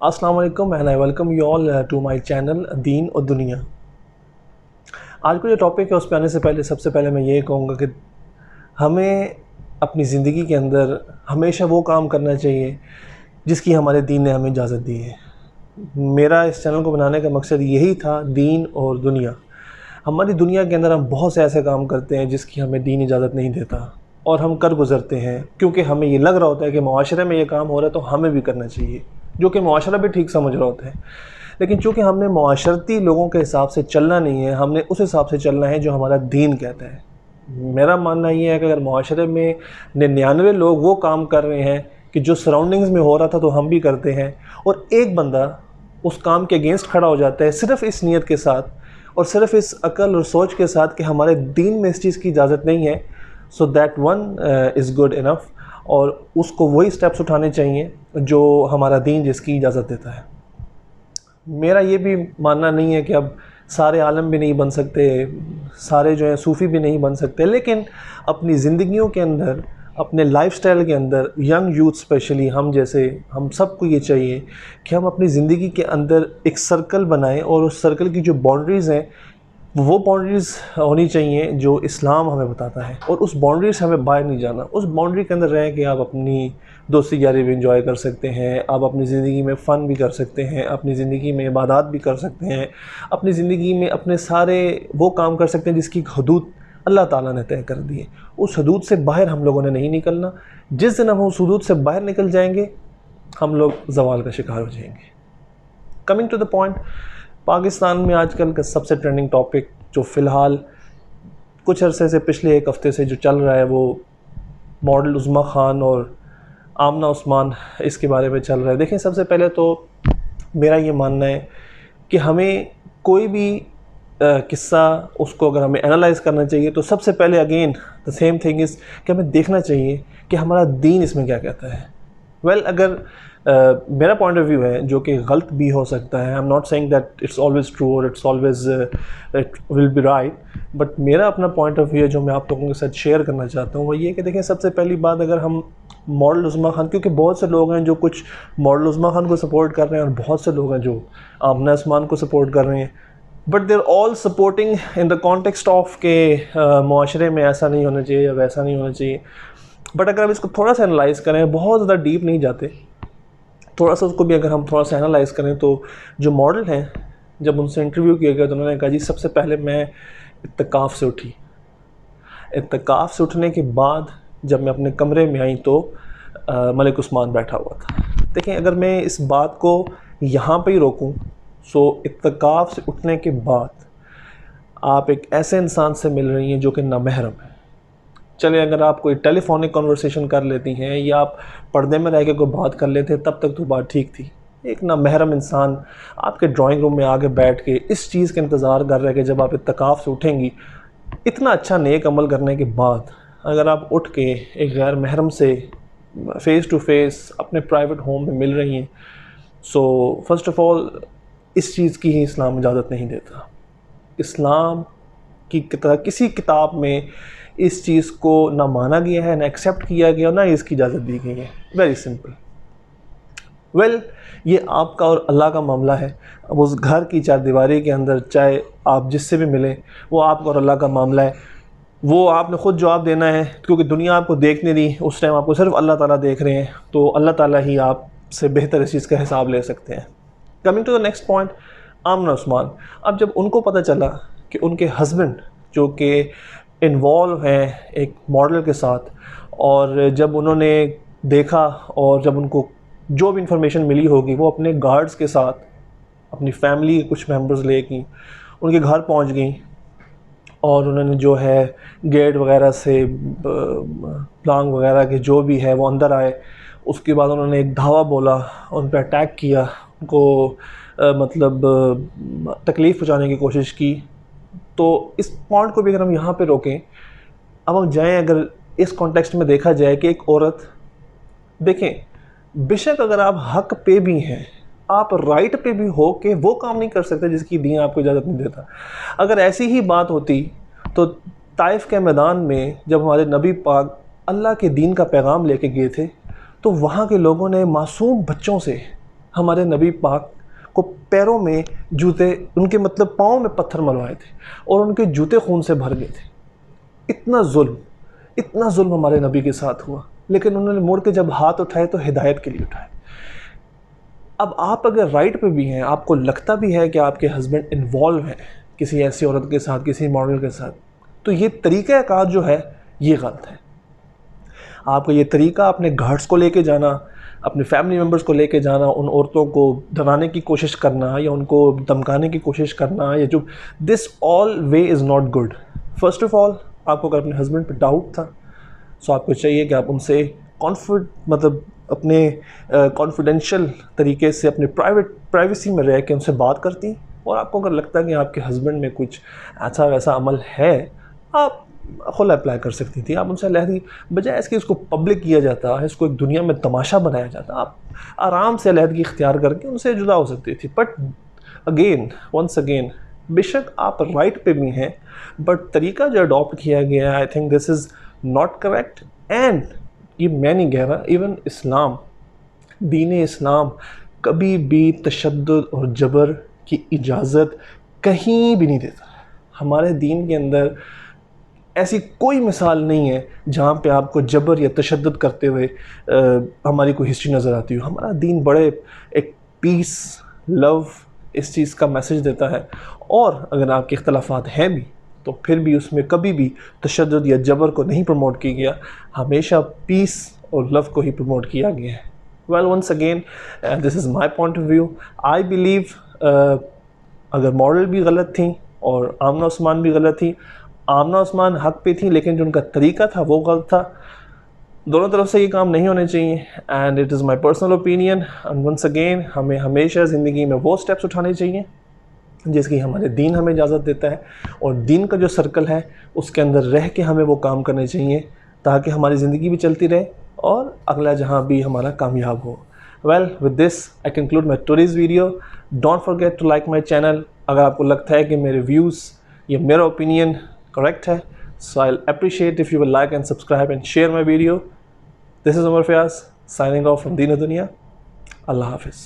السلام علیکم and I welcome you all to my channel Deen aur Duniya. آج کا جو ٹاپک ہے اس پہ آنے سے پہلے سب سے پہلے میں یہ کہوں گا کہ ہمیں اپنی زندگی کے اندر ہمیشہ وہ کام کرنا چاہیے جس کی ہمارے دین نے ہمیں اجازت دی ہے۔ میرا اس چینل کو بنانے کا مقصد یہی تھا، دین اور دنیا۔ ہماری دنیا کے اندر ہم بہت سے ایسے کام کرتے ہیں جس کی ہمیں دین اجازت نہیں دیتا، اور ہم کر گزرتے ہیں کیونکہ ہمیں یہ لگ رہا ہوتا ہے کہ معاشرے میں یہ کام ہو رہا ہے تو ہمیں بھی کرنا چاہیے، جو کہ معاشرہ بھی ٹھیک سمجھ رہا ہوتا ہے۔ لیکن چونکہ ہم نے معاشرتی لوگوں کے حساب سے چلنا نہیں ہے، ہم نے اس حساب سے چلنا ہے جو ہمارا دین کہتا ہے۔ میرا ماننا یہ ہے کہ اگر معاشرے میں 99 لوگ وہ کام کر رہے ہیں کہ جو سراؤنڈنگز میں ہو رہا تھا تو ہم بھی کرتے ہیں، اور ایک بندہ اس کام کے اگینسٹ کھڑا ہو جاتا ہے صرف اس نیت کے ساتھ اور صرف اس عقل اور سوچ کے ساتھ کہ ہمارے دین میں اس چیز کی اجازت نہیں ہے، so that one is good enough, اور اس کو وہی سٹیپس اٹھانے چاہیے جو ہمارا دین جس کی اجازت دیتا ہے۔ میرا یہ بھی ماننا نہیں ہے کہ اب سارے عالم بھی نہیں بن سکتے، سارے جو ہیں صوفی بھی نہیں بن سکتے، لیکن اپنی زندگیوں کے اندر، اپنے لائف سٹائل کے اندر، ینگ یوتھ اسپیشلی ہم سب کو یہ چاہیے کہ ہم اپنی زندگی کے اندر ایک سرکل بنائیں، اور اس سرکل کی جو باؤنڈریز ہیں وہ باؤنڈریز ہونی چاہیے جو اسلام ہمیں بتاتا ہے، اور اس باؤنڈری سے ہمیں باہر نہیں جانا۔ اس باؤنڈری کے اندر رہیں کہ آپ اپنی دوستی یاری بھی انجوائے کر سکتے ہیں، آپ اپنی زندگی میں فن بھی کر سکتے ہیں، اپنی زندگی میں عبادات بھی کر سکتے ہیں، اپنی زندگی میں اپنے سارے وہ کام کر سکتے ہیں جس کی حدود اللہ تعالیٰ نے طے کر دی ہے۔ اس حدود سے باہر ہم لوگوں نے نہیں نکلنا۔ جس دن ہم اس حدود سے باہر نکل جائیں گے ہم لوگ زوال کا شکار ہو جائیں گے۔ Coming to the point, Pakistan میں آج کل کا سب سے ٹرینڈنگ ٹاپک جو فی الحال کچھ عرصے سے، پچھلے ایک ہفتے سے جو چل رہا ہے، وہ ماڈل عظمیٰ خان اور آمنہ عثمان، اس کے بارے میں چل رہا ہے۔ دیکھیں، سب سے پہلے تو میرا یہ ماننا ہے کہ ہمیں کوئی بھی قصہ اس کو اگر ہمیں انالائز کرنا چاہیے تو سب سے پہلے again the same thing is کہ ہمیں دیکھنا چاہیے کہ ہمارا دین اس میں کیا کہتا ہے۔ اگر میرا پوائنٹ آف ویو ہے جو کہ غلط بھی ہو سکتا ہے، I am not saying that it's always true اور it's always it will be right, but میرا اپنا پوائنٹ آف ویو ہے جو میں آپ لوگوں کے ساتھ شیئر کرنا چاہتا ہوں، وہ یہ کہ دیکھیں، سب سے پہلی بات، اگر ہم ماڈل عظمیٰ خان، کیونکہ بہت سے لوگ ہیں جو کچھ ماڈل عظمیٰ خان کو سپورٹ کر رہے ہیں اور بہت سے لوگ ہیں جو آمنہ عثمان کو سپورٹ کر رہے ہیں، but they are all supporting in the context of کہ معاشرے میں ایسا نہیں ہونا چاہیے یا ویسا نہیں ہونا چاہیے۔ بٹ اگر ہم اس کو تھوڑا سا انالائز کریں، بہت زیادہ ڈیپ نہیں جاتے، تھوڑا سا اس کو بھی اگر ہم تھوڑا سا انالائز کریں، تو جو ماڈل ہیں جب ان سے انٹرویو کیا گیا تو انہوں نے کہا جی سب سے پہلے میں اعتکاف سے اٹھی، اعتکاف سے اٹھنے کے بعد جب میں اپنے کمرے میں آئی تو ملک عثمان بیٹھا ہوا تھا۔ دیکھیں، اگر میں اس بات کو یہاں پہ ہی روکوں، سو اعتکاف سے اٹھنے کے بعد آپ ایک ایسے انسان سے مل رہی ہیں جو کہ نامحرم ہے۔ چلے اگر آپ کوئی ٹیلی فونک کنورسیشن کر لیتی ہیں یا آپ پردے میں رہ کے کوئی بات کر لیتے ہیں تب تک تو بات ٹھیک تھی، ایک نامحرم انسان آپ کے ڈرائنگ روم میں آگے بیٹھ کے اس چیز کا انتظار کر رہا ہے کہ جب آپ اعتکاف سے اٹھیں گی، اتنا اچھا نیک عمل کرنے کے بعد اگر آپ اٹھ کے ایک غیر محرم سے فیس ٹو فیس اپنے پرائیویٹ ہوم میں مل رہی ہیں، سو فرسٹ آف آل اس چیز کی ہی اسلام اجازت نہیں دیتا۔ اسلام کی کسی کتاب میں اس چیز کو نہ مانا گیا ہے، نہ ایکسیپٹ کیا گیا، نہ اس کی اجازت دی گئی ہے۔ Very simple. یہ آپ کا اور اللہ کا معاملہ ہے۔ اب اس گھر کی چار دیواری کے اندر چاہے آپ جس سے بھی ملیں، وہ آپ کا اور اللہ کا معاملہ ہے، وہ آپ نے خود جواب دینا ہے، کیونکہ دنیا آپ کو دیکھ نہیں رہی، اس ٹائم آپ کو صرف اللہ تعالیٰ دیکھ رہے ہیں، تو اللہ تعالیٰ ہی آپ سے بہتر اس چیز کا حساب لے سکتے ہیں۔ Coming to the next point, Amna Usman. اب جب ان کو پتہ چلا کہ ان کے ہسبینڈ جو کہ انوالو ہیں ایک ماڈل کے ساتھ، اور جب انہوں نے دیکھا اور جب ان کو جو بھی انفارمیشن ملی ہوگی، وہ اپنے گارڈز کے ساتھ اپنی فیملی کے کچھ ممبرز لے کے ان کے گھر پہنچ گئیں، اور انہوں نے جو ہے گیٹ وغیرہ سے پلانگ وغیرہ کے جو بھی ہے وہ اندر آئے۔ اس کے بعد انہوں نے ایک دھاوا بولا، ان پہ اٹیک کیا، ان کو مطلب تکلیف پہنچانے کی کوشش کی۔ تو اس پوائنٹ کو بھی اگر ہم یہاں پہ روکیں، اب ہم جائیں، اگر اس کانٹیکسٹ میں دیکھا جائے کہ ایک عورت، دیکھیں بے شک اگر آپ حق پہ بھی ہیں، آپ رائٹ پہ بھی ہو کہ وہ کام نہیں کر سکتے جس کی دین آپ کو اجازت نہیں دیتا۔ اگر ایسی ہی بات ہوتی تو طائف کے میدان میں جب ہمارے نبی پاک اللہ کے دین کا پیغام لے کے گئے تھے تو وہاں کے لوگوں نے معصوم بچوں سے ہمارے نبی پاک کو پیروں میں جوتے، ان کے مطلب پاؤں میں پتھر مروائے تھے اور ان کے جوتے خون سے بھر گئے تھے. اتنا ظلم ہمارے نبی کے ساتھ ہوا، لیکن انہوں نے مڑ کے جب ہاتھ اٹھائے تو ہدایت کے لیے اٹھائے. اب آپ اگر رائٹ پہ بھی ہیں، آپ کو لگتا بھی ہے کہ آپ کے ہسبینڈ انوالو ہیں کسی ایسی عورت کے ساتھ، کسی ماڈل کے ساتھ، تو یہ طریقہ کار جو ہے یہ غلط ہے. آپ کا یہ طریقہ اپنے گھرس کو لے کے جانا، اپنے فیملی ممبرس کو لے کے جانا، ان عورتوں کو ڈرانے کی کوشش کرنا یا ان کو دھمکانے کی کوشش کرنا، یا جو this always is not good. First of all, آپ کو اگر اپنے ہسبینڈ پہ ڈاؤٹ تھا سو آپ کو چاہیے کہ آپ ان سے اپنے کانفیڈینشیل طریقے سے اپنے پرائیویسی میں رہ کے ان سے بات کرتی. اور آپ کو اگر لگتا ہے کہ آپ کے ہسبینڈ میں کچھ ایسا ویسا عمل ہے، آپ خلا اپلائی کر سکتی تھی. آپ ان سے علیحدگی، بجائے اس کہ اس کو پبلک کیا جاتا، اس کو ایک دنیا میں تماشا بنایا جاتا، آپ آرام سے علیحدگی اختیار کر کے ان سے جدا ہو سکتی تھی. بٹ ونس اگین بے شک آپ رائٹ پہ بھی ہیں، بٹ طریقہ جو اڈاپٹ کیا گیا ہے، I think this is not correct. And یہ میں نہیں کہہ رہا، ایون اسلام، دین اسلام کبھی بھی تشدد اور جبر کی اجازت کہیں بھی نہیں دیتا. ہمارے دین کے اندر ایسی کوئی مثال نہیں ہے جہاں پہ آپ کو جبر یا تشدد کرتے ہوئے ہماری کوئی ہسٹری نظر آتی ہو. ہمارا دین بڑے ایک پیس، لو، اس چیز کا میسج دیتا ہے. اور اگر آپ کے اختلافات ہیں بھی تو پھر بھی اس میں کبھی بھی تشدد یا جبر کو نہیں پروموٹ کیا گیا، ہمیشہ پیس اور لو کو ہی پروموٹ کیا گیا ہے. Well once again this is my point of view. I believe اگر ماڈل بھی غلط تھیں اور آمنہ عثمان بھی غلط تھی، آمنہ عثمان حق پہ تھی لیکن جو ان کا طریقہ تھا وہ غلط تھا. دونوں طرف سے یہ کام نہیں ہونے چاہیے، and it is my personal opinion. And once again ہمیں ہمیشہ زندگی میں وہ سٹیپس اٹھانے چاہیے جس کی ہمارے دین ہمیں اجازت دیتا ہے، اور دین کا جو سرکل ہے اس کے اندر رہ کے ہمیں وہ کام کرنے چاہیے تاکہ ہماری زندگی بھی چلتی رہے اور اگلا جہاں بھی ہمارا کامیاب ہو. Well with this I conclude my today's video. Don't forget to like my channel. اگر آپ کو لگتا ہے کہ میرے ویوز یا میرا اوپینین کریکٹ ہے، so I'll appreciate if you will like and subscribe and share my video. This is Umar Fayaz signing off from Deen o Duniya. Allah Hafiz.